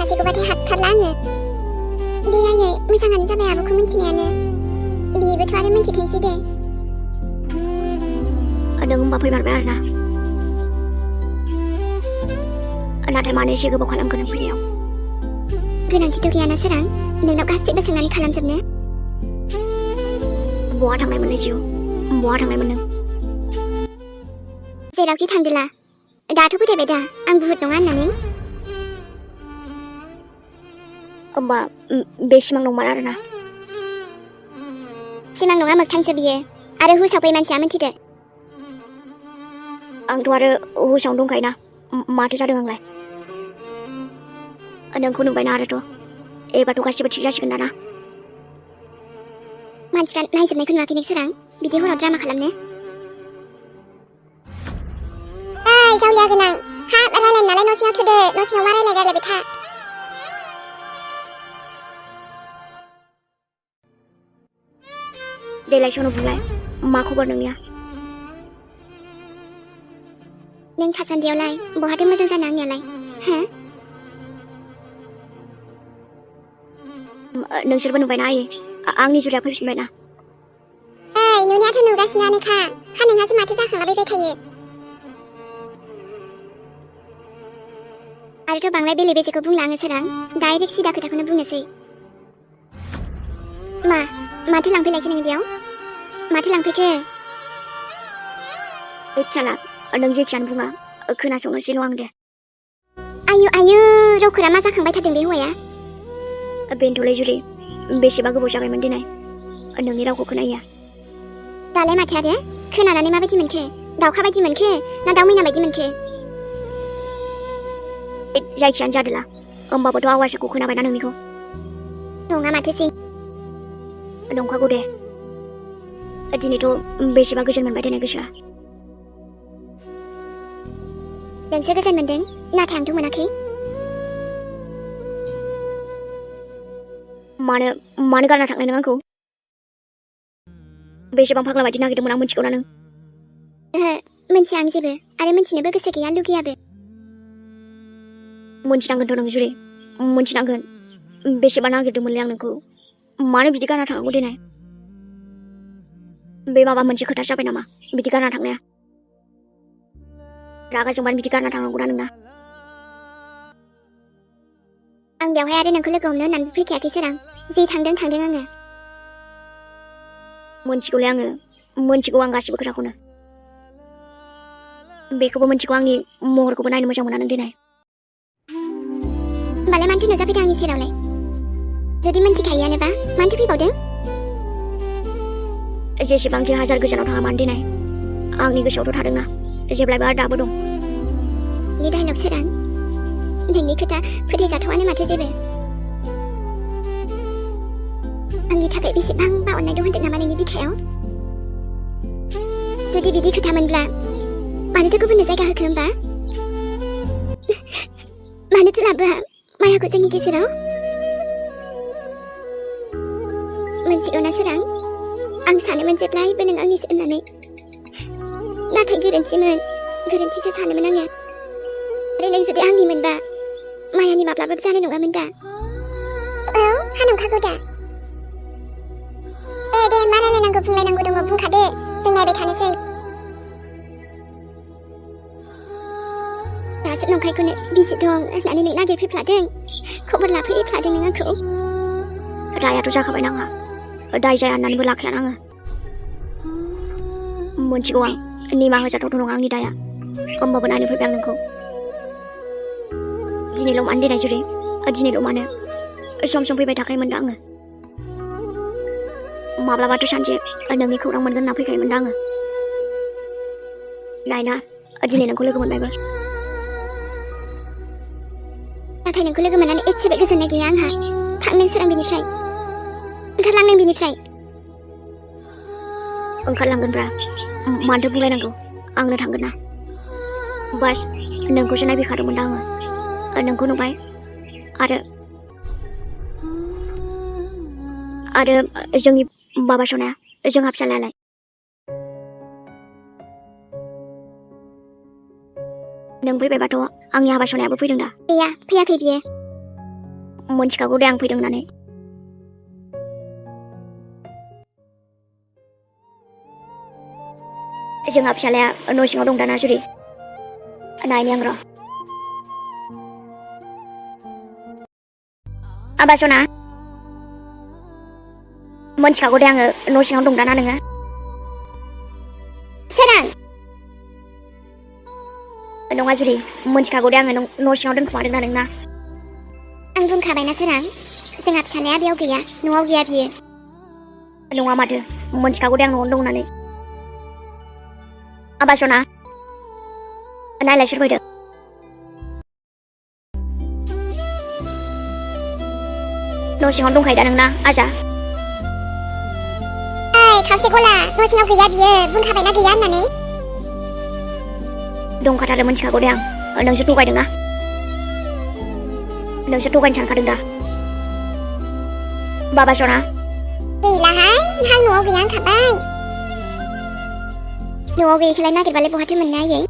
गासैखौबाथाय हाथारला आङो दे आयै मोजाङानो जाबाय आब'खौ मिन्थिनायानो बेबोथ' आरो मिन्थिथोंसै दे नों होमबा फैमारबाय आरोना नाथाय मानो एसे गोबाव खालामखो नों फैनायाव गोनांथिथ' गैयाना सोरां नोंनाव गासैबो सोंनानै खालामजोबनो बहा थांनायमोन नै जिउ बहा थांनायमोन नों जेरावखि थांदोला दाथ' फोथायबाय दा आं बुहुत नङा होननानै होमबा बे सिमां नंमार आरोना सिमां नङा मोगथांसो बियो आरो हुसाव फै मानसिया मिन्थिदो आंथ' आरो हुसावनो दंखायोना माथो जादों आंलाय नोंखौ नुबायना आरोथ' एबारथ' गासिबो थिग जासिगोन दाना मानसिफ्रा नायजोबनायखौ नुवाखै नों सोरां बिदि हराव ड्रामा खालामनो ओइ जावलिया गोनां हाब रायलायनो नालाय न' सिङाव थुदो न' सिङाव मा रायलायबाय था देलाय सनु बुंलाय मा खबर नोंनिया नों थासान्दियावलाय बहाथो मोजां जानो आंनियालाय हो नोंसोरबो नुबायना आयै आंनि जुलिया फैफिनबायना ओइ नुनायाथ' नुगासिनोआनोखा नोंहासो माथो जाखांलाबायबाय थायो आरोथ' बांद्राय बेले बेजेखौ बुंला आङो सोरां डाइरेक्ट सिदा खोथाखौनो बुंनोसै माथो लांफैलायखो नों बेयाव माथो लांफैखो इच्छाला नों जेखियानो बुङा खोनासंनोसैल' आं दे आयु रावखोरा मा जाखांबाय थादों बे हौवाया बेनथ'लै जुलि बेसेबा गोबाव जाबायमोन दिनै नोंनि रावखौ खोनाया दालाय माथो आरो खोनानानै माबायदि मोनखो दाउखा बायदि मोनखो ना दाउ मैना बायदि मोनखो जायखियानो जादोला होमबाबोथ' आवाजखौ खोनाबायना नोंनिखौ नङा माथोसै नंखागौ दे दिनैथ' बेसेबा गोजोन मोनबाय दिनै गोसोआ नोंसो गोजोन मोनदों नाथाय आंथ' मोनाखै मानो गारना थांनाय नों आंखौ बेसेबां फाग्ला बायदि नागिरदोंमोन आं मिथिगौना नों मिन्थिया आं जेबो आरो मिन्थिनोबो गोसो गैया लुगैयाबो मोनथिनांगोनथ' नों जुलि मोनथिनांगोन बेसेबा नागिरदोंमोनलै आं नोंखौ मानो बिदि गारना थांनांगौ दिनै बे माबा मोनसे खोथा जाबाय नामा बिदि गारना थांनाया रागा जोंबानो बिदि गारना थांनांगौना नोंना आं बेवहाय आरो नोंखौ लोगो हमनो होननानै फैखायाखै सोरां जे थांदों आङो मोनथिगौलै आङो मोनथिगौ आं गासिबो खोथाखौनो बेखौबो मोनथिगौ आंनि महरखौबो नायनो मोजां मोना नों दिनै होमबालाय मानोथो नुजाफैदों आंनि सेरावलाय जुदि मिन्थिखायोआनोबा मानोथो फैबावदों जेसेबांखि हाजार गोजानाव थाङा मानो दिनै आंनि गोसोआवथ' थादोंना जेब्लायबो आरो दाबो दं नि डाइलग सोरां नोंनि खोथा फोथायजाथावानो माथो जेबो आंनि थाखाय बेसेबांबा अननाय दं होनदों नामा नोंनि बिखायाव जुदि बिदि खोथामोनब्ला मानोथो गुबुननो जायगा होखो होमबा मानोथो लाबोआ मायाखौ जोंनि गेजेराव मोनथिगौना सोरां आं सानोमोन जेब्लायबो नों आंनिसो होननानै नाथाय गोरोन्थिसो सानोमोन आङो आरो नों जुदि आंनि मोनबा मायानि माब्लाबाबो जानाय नङामोन दा औ नंखागौ दा दे मा रायलायनांगौ बुंलायनांगौ दङ बुंखादो जों नायबाय थानोसै दासो नंखायखौनो बिसि दं होननानै नों नागिरफैफ्लादों खबर लाफैफ्लादों नों आंखौ रायाथ' जाखाबाय नाङा दाय जाया होननानैबो लाखाया आङो मोनथिगौ आं निमा होजाथावथ' नङा आंनि दाया होमबाबो नायनो फैबाय आं नोंखौ दिनैल' मानो दिनै जुलि दिनैल' मानो सम फैबाय थाखायोमोन दा आङो माब्लाबाथ' सानसे नोंनि खौरां मोनगोन होनना फैखायोमोन दा आङो नायना दिनै नोंखौ लोगो मोनबायबो नाथाय नोंखौ लोगो मोननानै एसेबो गोजोननाय गैया आंहा थां नों सोरां बिनिफ्राय ओंखारलां नों बिनिफ्राय ओंखारलांगोनब्रा मानोथो बुंलायनांगौ आंनो थांगोन ना बास नोंखौसो नायफैखादोंमोन दा आङो नोंखौ नुबाय आरो जोंनि बाबा सनाया जोंहा फिसालायालाय नों फैबायबाथ' आंनि हाबा सनायाबो फैदों दा गैया फैयाखै बियो मोनथिखागौ दे आं फैदों होननानै। जोंहा फिसालाया न' सिङाव दं दाना जुदि नायनि आं र'। आबा सना मोनथिखागौ दे आङो न' सिङाव दं दाना नोङो। सोरां नङा जुदि मोनथिखागौ दे आङो न' सिङाव दोनखुमादों ना नोंना। आं बुंखाबायना सोरां जोंहा फिसालाया बेयाव गैया न'आव गैया बियो। नङा माथो मोनथिखागौ दे आं न'आवनो दं होननानै। आबा सना नायलाय सोर फैदों। न' सिङाव दंखायो दा नोंना आजा। खावसे गला न' सिङाव गैया बियो बुंखाबायना गैया होननानै। दंखाथारो मोनथिखागौ दे आं नोंसोर थगायदोंना। नोंसोर थगायनो सानखादों दा बाबा सना। गैलाहाय आं न'आव गैया होनखाबाय। न'आव गैयैखौलाय नागिरबालाय बहाथो मोननो आयै।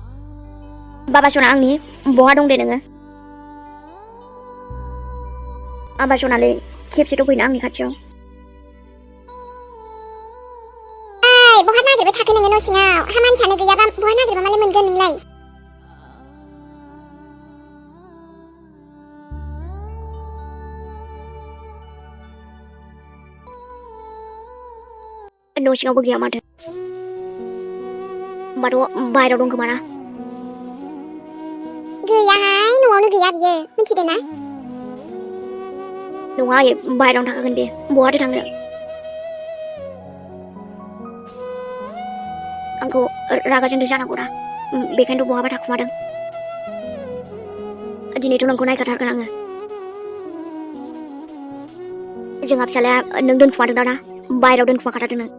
बाबा सना आंनि बहा दं दे नोङो। आबा सनालै खेबसेथ' फैना आंनि खाथियाव। बहा नागिरबाय थाखो नोङो न' सिङाव हा मानसियानो गैयाबा बहा नागिरबा मालाय मोनगोन नोंलाय। न' सिङावबो गैया माथो। होमबाथ' बाहेरायाव दं खोमा ना। गैयाहाय न'आवनो गैया बियो मिथिदों ना। नङा आयै बाहेरायावनो थाखागोन बे बहाथो थांनो। आंखौ रागा जोंदों जानांगौना बेखायनोथ' बहाबा थाखुमादों। दिनैथ' नोंखौ नायखाथारगोन आङो। जोंहा फिसालाया नों दोनखुमादों दाना बाहेरायाव दोनखुमाखाथारदों नों।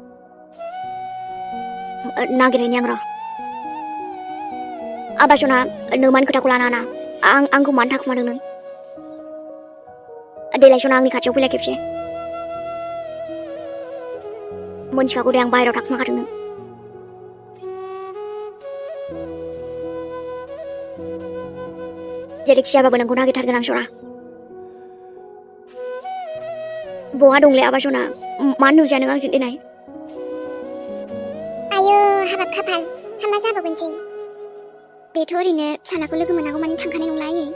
नागिरहैनि आं र'। आबा सना नों मानो खोथाखौ लानाङा आंखौ मानो थाखुमादों नों। देलाय सना आंनि खाथियाव फैलाय खेबसे। मोनथिखागौ दे आं बाहेरायाव थाखुमाखादों नों। जेरैखि जायाबाबो नोंखौ नागिरथारगोन आं सना। बहा दंलै आबा सना मानो नुजाया नों आंजों देनाय। आयौ हाबाब खाफाल हामा जाबावगोनसै। बेथ' ओरैनो फिसालाखौ लोगो मोनागौ मानि थांखानाय नंला आयै।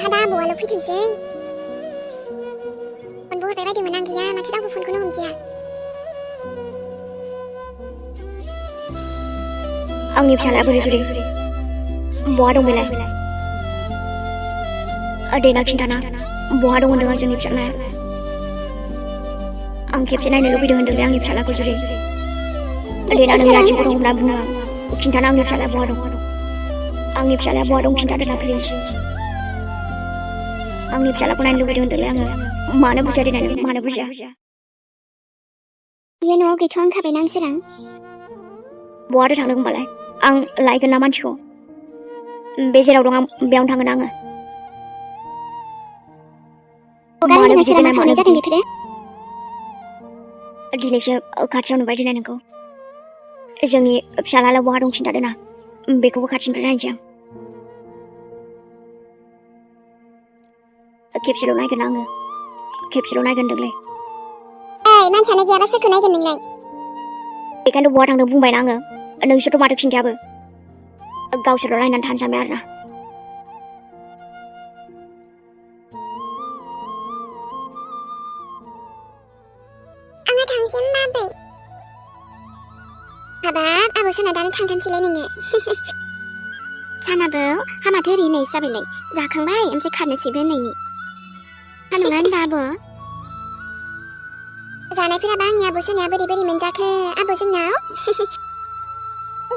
हादा आबौआल' फैथोंसै। फनबो हरबाय बायदोंमोन आं गैया माथो रावबो फनखौनो हमदिया। आंनि फिसालाया बोरै जुदि बहा दं बेलाय। देना खिन्थाना बहा दं होनदों आं जोंनि फिसालाया। आं खेबसे नायनो लुबैदों होनदोंलै आंनि फिसालाखौ जुदि। देना नोंनि आथिंखौ हमना बुङो खिन्थाना आंनि फिसालाया बहा दं। आंनि फिसालाया बहा दं खिन्थादोना प्लिज। आंनि फिसालाखौ नायनो लुबैदों होनदोंलै आङो मानो बुजिया देनाय नों मानो बुजिया। बियो न'आव गैथ'आ होनखाबायना आं सोरां। बहाथो थांदों होनबालाय आं लायगोन ना मानसिखौ। बे जेराव दं आं बेयावनो थांगोन आङो। मानो बिदि देनाय मानो बिदि। दिनैसो खाथियाव नुबाय देनाय नोंखौ। जोंनि फिसालायालाय बहा दं खिन्थादोना बेखौबो खाथिनिफ्राय नायनोसै आं। खेबसेल' नायगोन आङो खेबसेल' नायगोन होनदोंलै। मानसियानो गैयाबा सोरखौ नायगोन नोंलाय। बेखायनोथ' बहा थांदों बुंबायना आङो नोंसोरथ' माथो खिन्थायाबो। गावसोरल' नायनानै थानो सानबाय आरोना। आङो थांसै माबै। हाबाब आबौ साना दानो थांथारसैलाय नोङो। सानाबो हामाथो ओरै होननायसो जाबायलाय जाखांबाय ओमफ्राय खारनोसैबो होननायनि। नङा होनबा आब'। जानायफोराबा आंनि आबौ सानाया बोरै बोरै मोनजाखो आबौ जोंनाव।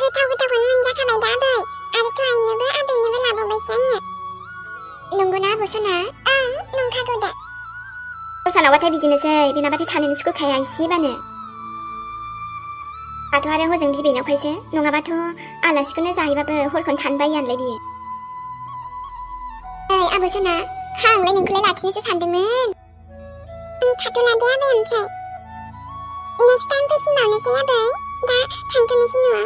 गोथाव गोथावखौनो मोनजाखाबाय दा आबै आरोथ' आइनोबो आबैनोबो लाबावबायसो आङो। नंगौना आबौ साना? ओं नंखागौ दा। सानावबाथाय बिदिनोसै बेनाबाथाय थानोनो सुखुखाया एसेबानो। दाथ' आरो हजों बिबैनावखायसो नङाबाथ' आलासिखौनो जाहैबाबो हरखौनो थानो बायोआनोलाय बियो। आबौ साना आंलाय नोंखौलाय लाखिनोसो सानदोंमोन। थाथ'ला दे आबै ओमफ्राय नेक्स्ट टाइम फैफिनबावनोसै आबै दा थांथ'नोसै न'आव।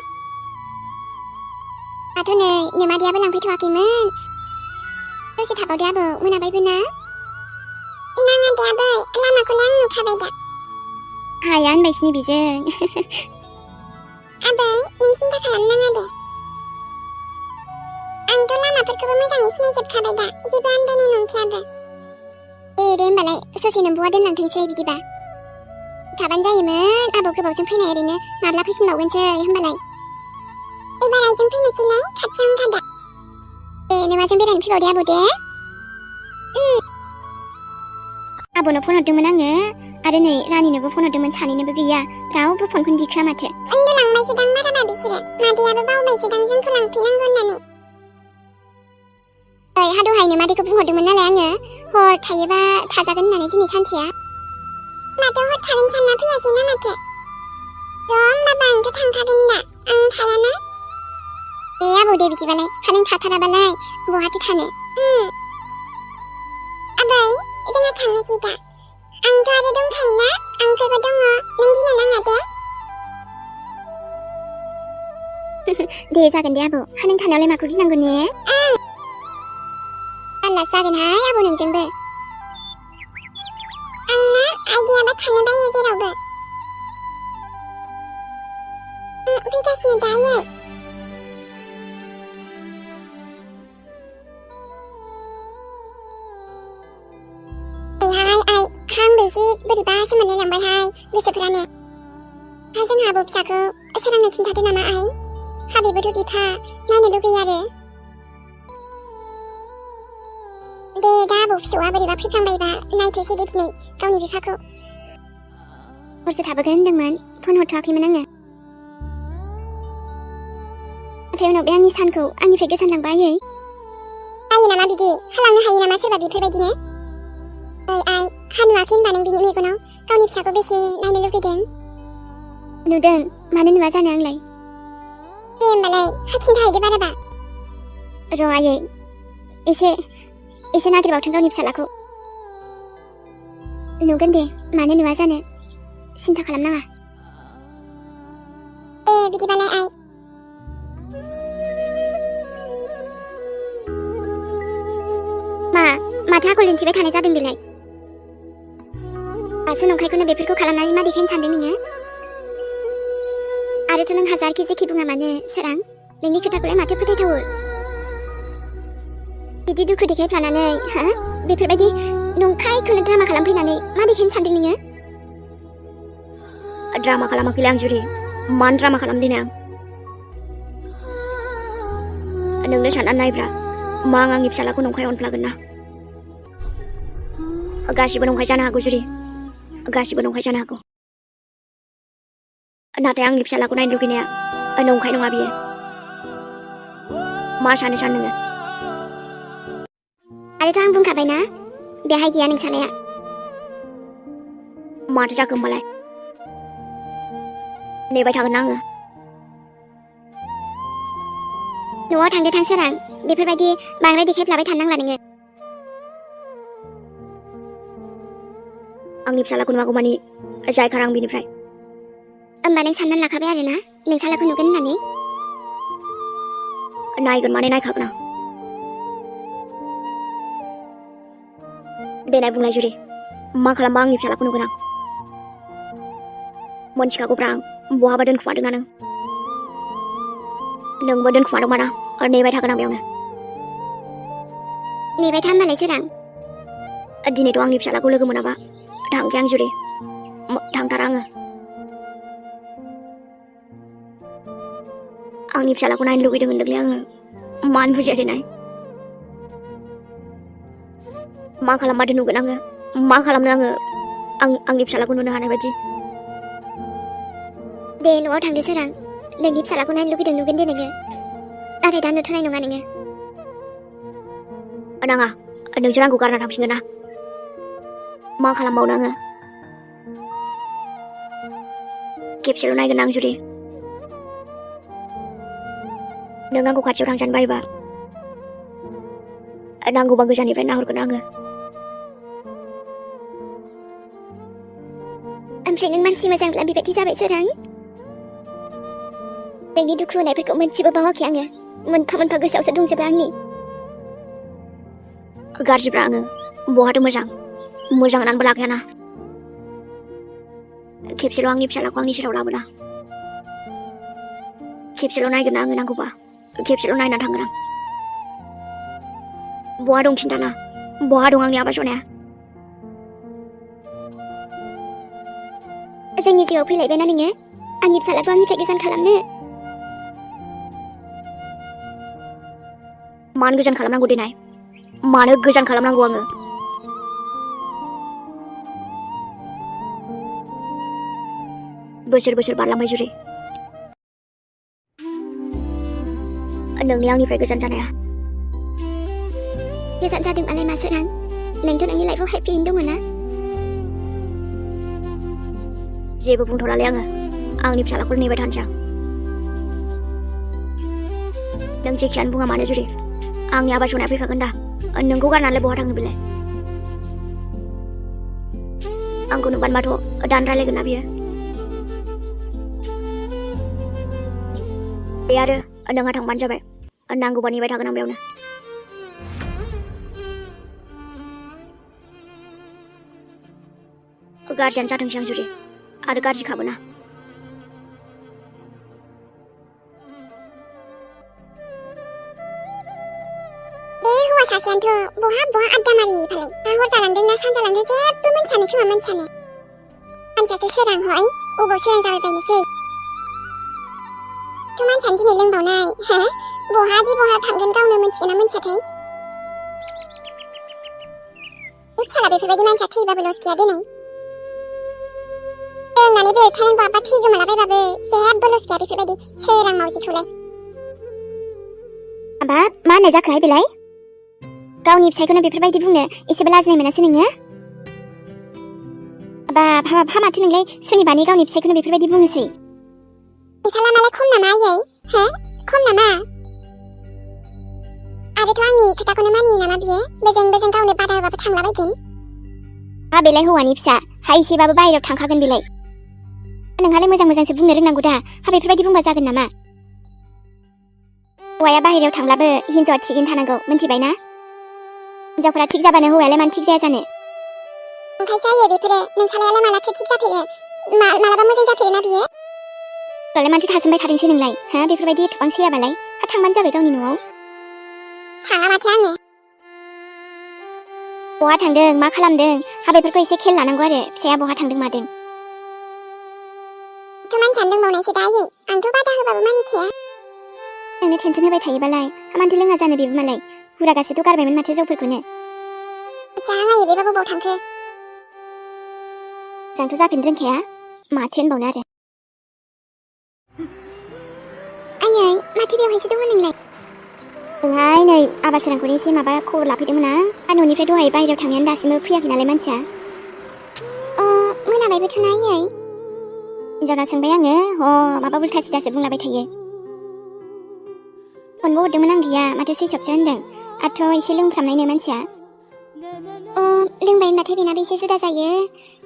दाथ' नै नोमादैयाबो लांफैथ'वाखैमोन। दसे थाबावदो आबौ मोनाबायबो ना। नाङा दे आबै लामाखौलाय आं नुखाबाय दा हाया होनबायसिनि बेजों आबै नों सिन्था खालामनाङा दे आंथ' लामाफोरखौबो मोजाङै सिनायजोबखाबाय दा जेबो आन्दायनाय नंखायाबो दे होमबालाय ससे नोम्ब'आ दोनलांथोंसै बिदिबा थाबानो जायोमोन आबौ गोबावजों फैनाय ओरैनो माब्ला फैफिनबावगोनसै होमबालाय एबार आइजों फैनोसैलाय खाथियावनो खादा नोमाजों बेरायनो फैबाव दे आबौ दे आबौनो फन हरदोंमोन आङो आरो नै रानिनोबो फन हरदोंमोन सानैनोबो गैया रावबो फनखौनो दिखोआ माथो उन्दुलांबायसोदां बाराबा बिसोरो मादैयाबो बावबायसोदां जोंखौ लांफैनांगौ होननानै हा दहायनो मादैखौ बुंहरदोंमोन नालाय आङो हर थायोबा थाजागोन होननानै दिनै सानसेया माथो हर थागोन सानना फैयासैना माथो होमबाबो आंथ' थांखागोन दा आं थायाना आबौ दे बिदिबालाय नों थाथाराबालाय बहाथो थानो आबै जोंहा थांनोसै दा आंथ' आरो दंखायोना आंखौबो दङ नों गिनो नाङा दे जागोन दे आबौ नों थानायावलाय माखौ गिनांगौ ने आलास जागोनहाय आबौ नोंजोंबो आंना आइडियाबा थानो बायो जेरावबो फैगासिनो दायो आंबो एसे बोरैबासो मोनलायलांबायहाय गोसोफोरानो जोंहा आबौ फिसाखौ सोरांनो खिन्थादो नामा आइ बेबोथ' बिफा नायनो लुगैयो आरो दे दा आबौ फिसौआ बोरैबा फैफ्लांबायबा नायथोसै दे दिनै गावनि बिफाखौ हरसे थाबोगोन होनदोंमोन फन हरथ'वाखैमोन आङो नाथाय उनाव बे आंनि सानखौ आंनिफ्राय गोजान लांबायै हायो नामा बिदि हालांनो हायो नामा सोरबा बेफोरबायदिनो आइ नुवाखै होनबा नों बिनि मेगनाव गावनि फिसाखौ बेसे नायनो लुगैदों नुदों मानो नुवा जानो आंलाय दे होमबालाय खिन्थाहैदो बाराबा र' आयै एसे नागिरबावथों गावनि फिसालाखौ नुगोन दे मानो नुवा जानो सिन्था खालामनाङा दे बिदिबालाय आइ माथो आखल दिन्थिबाय थानाय जादों बेलाय दासो नंखायखौनो बेफोरखौ खालामनानै मा देखायनो सानदों नोङो आरोथ' नों हाजारखि जेखि बुङा मानो सोरां नोंनि खोथाखौलाय माथो फोथायथावो बिदि दुखु देखायफ्लानानै बेफोरबायदि नंखायखौनो ड्रामा खालामफैनानै मा देखायनो सानदों नोङो ड्रामा खालामाखैलै आं जुरि मान ड्रामा खालामदों आं नोंनो साननानै नायब्रा मा आं आंनि फिसालाखौ नंखाय अनफ्लागोन ना गासिबो नंखाय जानो हागौ जुरि गासिबो नंखाय जानो हागौ नाथाय आंनि फिसालाखौ नायनो लुगैनाया नंखाय नङा बियो मा सानो नोङो आरोथ' आं बुंखाबायना बेहाय गैया नों सानाया माथो जाखो होमबालाय नेबाय थागोन ना आङो न'आव थांदो थां सोरां बेफोरबायदि बांद्राय देखायफ्लाबाय थानांला नोङो आंनि फिसालाखौ नुवागौ मानि जायखार आं बिनिफ्राय होमबा नों साननानै लाखाबाय आरोना नों सालाखौ नुगोन होननानै नायगोन माने नायखागोन आं देनाय बुंनाय जुरि मा खालामबा आंनि फिसालाखौ नुगोन आं मोनथिखागौब्रा आं बहाबा दोनखुमादोंना नोंबो दोनखुमादों माना नेबाय थागोन आं बेयावनो नेबाय था होमबालाय सोरां दिनैथ' आंनि फिसालाखौ लोगो मोनाबा थांखै आं जुरि थांथारा आङो आंनि फिसालाखौ नायनो लुगैदों होनदोंलै आङो मानो बुजियाखै नाय मा खालामबादो नुगोन आङो मा खालामनो आंनि फिसालाखौ नुनो हानाय बायदि दे न'आव थांदो सोरां नोंनि फिसालाखौ नायनो लुगैदों नुगोन दे नोङो नाथाय दा नुथ'नाय नङा नोङो नाङा नोंसोर आंखौ गारना थांफिनगोन ना मा खालामबावनो आङो खेबसेल' नायगोन आं जुदि नों आंखौ खाथियाव थांजानो बायोबा नांगौबा गोजाननिफ्राय नाहरगोन आङो ओमफ्राय नों मानसि मोजांब्ला बेबायदि जाबाय सोरां नोंनि दुखु होनायफोरखौ मोनसेबो बावाखै आङो मोनफा मोनफा गोसोआवसो दंजोबो आंनि गाज्रिब्रा आङो बहाथो मोजां मोजां होननानैबो लाखायाना खेबसेल' आंनि फिसालाखौ आंनि सेराव लाबोना खेबसेल' नायगोन आङो नांगौबा खेबसेल' नायना थांगोन आं बहा दं खिन्थाना बहा दं आंनि आबा सनाया जोंनि जिउआव फैलायबायना नोङो आंनि फिसालाखौ आंनिफ्राय गोजान खालामनो मानो गोजान खालामनांगौ देनाय मानो गोजान खालामनांगौ आङो बोसोर बोसोर बारलांबाय जुरि नोंनि आंनिफ्राय गोजान जानाया गोजान जादों आलाय मा सोरां नोंथ' नोंनि लाइफआव हेपियैनो दङ ना जेबो बुंथ'लालै आङो आंनि फिसालाखौ नेबाय थानोसै आं नों जेखियानो बुङा मानो जुरि आंनि आबा सनाया फैखागोन दा नोंखौ गारनानैलाय बहा थांनो बेलाय आंखौ नुबानबाथ' दान रायलायगोन ना बियो बे आरो नोंहा थांबानो जाबाय नांगौबा नेबाय थागोन आं बेयावनो गाज्रियानो जाथोंसै आं जुरि आरो गाज्रि खाबोना बे हौवा सासेयानोथ' बहा आड्डा मारि फालाय हर जालांदों ना सान जालांदों जेबो मोनथियानो खोमा मानसियानो मानसियासो सोरां हय अबाव सोरां जाबाय बायनोसै थ' मानसियानो दिनै लोंबावनाय हो बहा थांगोन गावनो मोनथिगोन ना मोनथियाथाय इच्छाला बेफोरबायदि मानसिया थैबाबो लस गैया दिनै लोंनानै बेरेखानांगौ बा थै गोमालाबायबाबो जेबो लस गैया बेफोरबायदि सोरां मावजिखौलाय आबा मा होननाय जाखोहाय बेलाय गावनि फिसायखौनो बेफोरबायदि बुंनो एसेबो लाजिनाय मोनासै नोङो हाबाब हामाथो नोंलाय सुनिबानि गावनि फिसायखौनो बेफोरबायदि बुङोसै नोंसाला मालाय खम नामा आयै हो खम नामा आरोथ' आंनि खोथाखौनो मानियो नामा बियो बेजों गावनो बादा होबाबो थांलाबायगोन बेलाय हौवानि फिसा एसेबाबो बाहेरायाव थांखागोन बेलाय नोंहालाय मोजांसो बुंनो रोंनांगौ दा बेफोरबायदि बुंबा जागोन नामा हौवाया बाहेरायाव थांब्लाबो हिनजावा थिगैनो थानांगौ मिन्थिबाय ना हिनजावफोरा थिग जाबानो हौवायालाय मानो थिग जाया जानो ओंखायसो आयै बेफोरो नोंसालायालाय मालाथो थिग जाफेरो मालाबा मोजां जाफेरो ना बियो दालाय मानसि थासोमबाय थादोंसै नोंलाय बेफोरबायदि एथ'बां सैयाबालाय थांबानो जाबाय गावनि न'आव थाङा माथो आङो बहा थांदों मा खालामदों बेफोरखौ एसे खेल लानांगौ आरो फिसाया बहा थांदों मादों थ' मानसियानो लोंबावनायसो दा आयै आंथ' बादा होबाबो मानिखाया नोंनो टेनसन होबाय थायोबालाय मानोथो लोङा जानो बेबो मालाय हुरागासेथ' गारबायमोन माथो जौफोरखौनो जा आयै बेबा बबाव थांखो मोजांथ' जाफिननो रोंखाया माथो होनबावनो आरो आयै माथो बेवहायसो दङ नोंलाय ओंहाय नै आबा सोरांखौनो एसे माबा खबर लाफैदोंमोन आं न'निफ्राय दहाय बाहेरायाव थांनायानो दासिमबो फैयाखै नालाय मानसिया मोनाबायबोथ' ना आयै हिनजावनाव सोंबाय आङो माबा उल्था सिदासो बुंलाबाय थायो फनबो हरदोंमोन आं गैया माथो सैसबसो होनदों आथ' एसे लोंफ्रामनायनो मानसिया लोंबाय होनबाथाय बेनाबो एसे जुदा जायो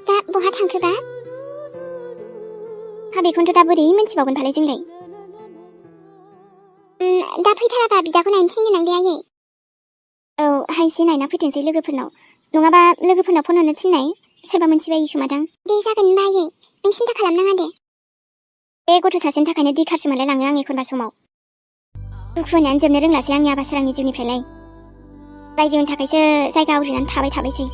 दा बहा थांखोबा बेखौनोथ' दा बोरै मिन्थिबावगोन फालाय जोंलाय दा फैथाराबा बिदाखौ नायनो थिनगोन आं दे आयै एसे नायना फैथोंसै लोगोफोरनाव नङाबा लोगोफोरनाव फन हरनो थिननाय सोरबा मोनथिबायो खोमादां दे जागोन होनबा आयै नों सिन्था खालामनाङा दे बे गथ' सासेनि थाखायनो दिखारसो मोनलायलाङो आं एखनबा समाव दुखु होनायानो जोबनो रोंलासै आंनि आबा सोरांनि जिउनिफ्रायलाय रायजोनि थाखायसो जायगा आवग्रिनानै थाबायसै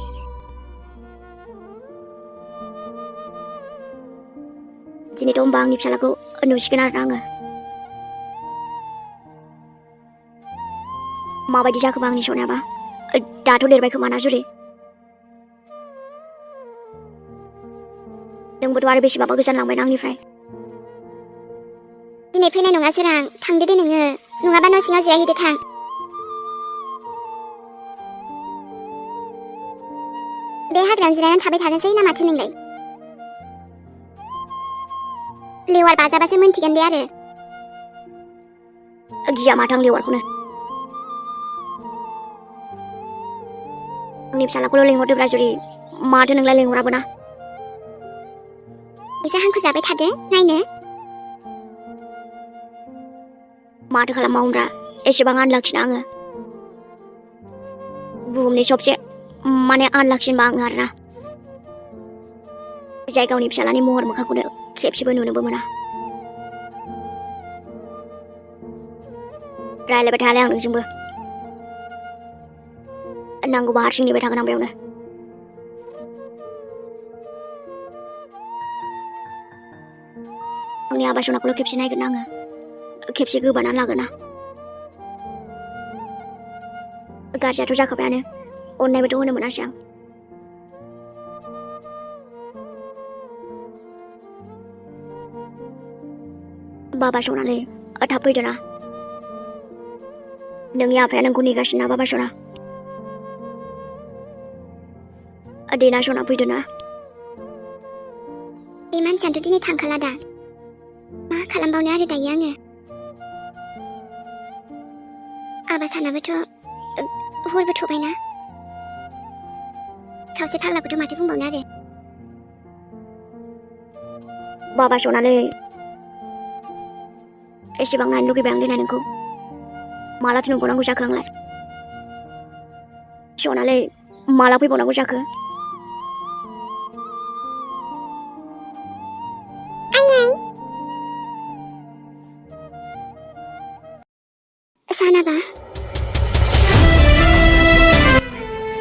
दिनैथ' होमबा आंनि फिसालाखौ नुसिगोन आरोना आङो माबायदि जाखोबा आंनि सनायाबा दाथ' देरबाय खोमा ना जुरि नोंबोथ' आरो बेसेबाबा गोजान लांबायना आंनिफ्राय दिनै फैनाय नङा सोरां थांदो दे नोङो नङाबा न' सिङाव जिरायहैदो थां बे हाग्रायाव जिरायनानै थाबाय थानोसै ना माथो नोंलाय लेवार बाजाबासो मोनथिगोन दे आरो गिया माथो आं लेवारखौनो आंनि फिसालाखौल' लेंहरदोब्रा जुरि माथो नोंलाय लेंहराबो ना एसे हांखुर जाबाय थादो नायनो माथो खालामबावनोब्रा एसेबां आनलाखिना आङो बुहुमनि सबसे माने आनलाखिनबा आङो आरोना जाय गावनि फिसालानि महर मोखांखौनो खेबसेबो नुनोबो मोना रायलायबाय थायालै आं नोंजोंबो नांगौबा हारसिं नेबाय थागोन आं बेयावनो आंनि आबा सनाखौल' खेबसे नायगोन आङो खेबसे गोबानानै लागोन ना गाज्रियाथ' जाखाबायानो अननायबोथ' होनो मोनासै आं बाबा सनालै थाब फैदो ना नोंनि आफाया नोंखौ नेगासिनो ना बाबा सना देना सना फैदो ना बे मानसियानोथ' दिनै थांखाला दा मा खालामबावनो आरो दायो आङो आबा सानाबोथ' हरबो थ'बायना खावसे फाग्लाखौथ' माथो बुंबावनो आरो बाबा सनालै एसेबां नायनो लुगैबाय आं देना नोंखौ मालाथो नुबावनांगौ जाखो आंलाय सनालै माला फैबावनांगौ जाखो सानाबा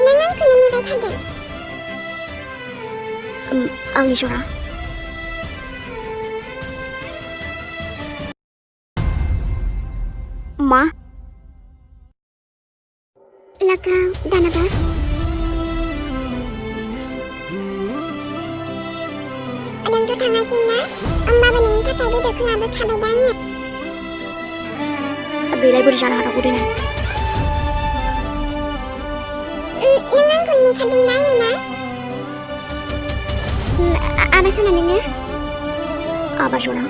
नों आंखौनो नेबाय थादों आंनि सना मा लागाव दानाबा नोंथ' थाङासै ना होमबाबो नोंनि थाखाय बेदरखौ लाबोखाबाय दा आङो बेलाय बोरै जानो हाथावगौ देना नों आंखौ नेखादों ना एमा आबा सना नोङो आबा सना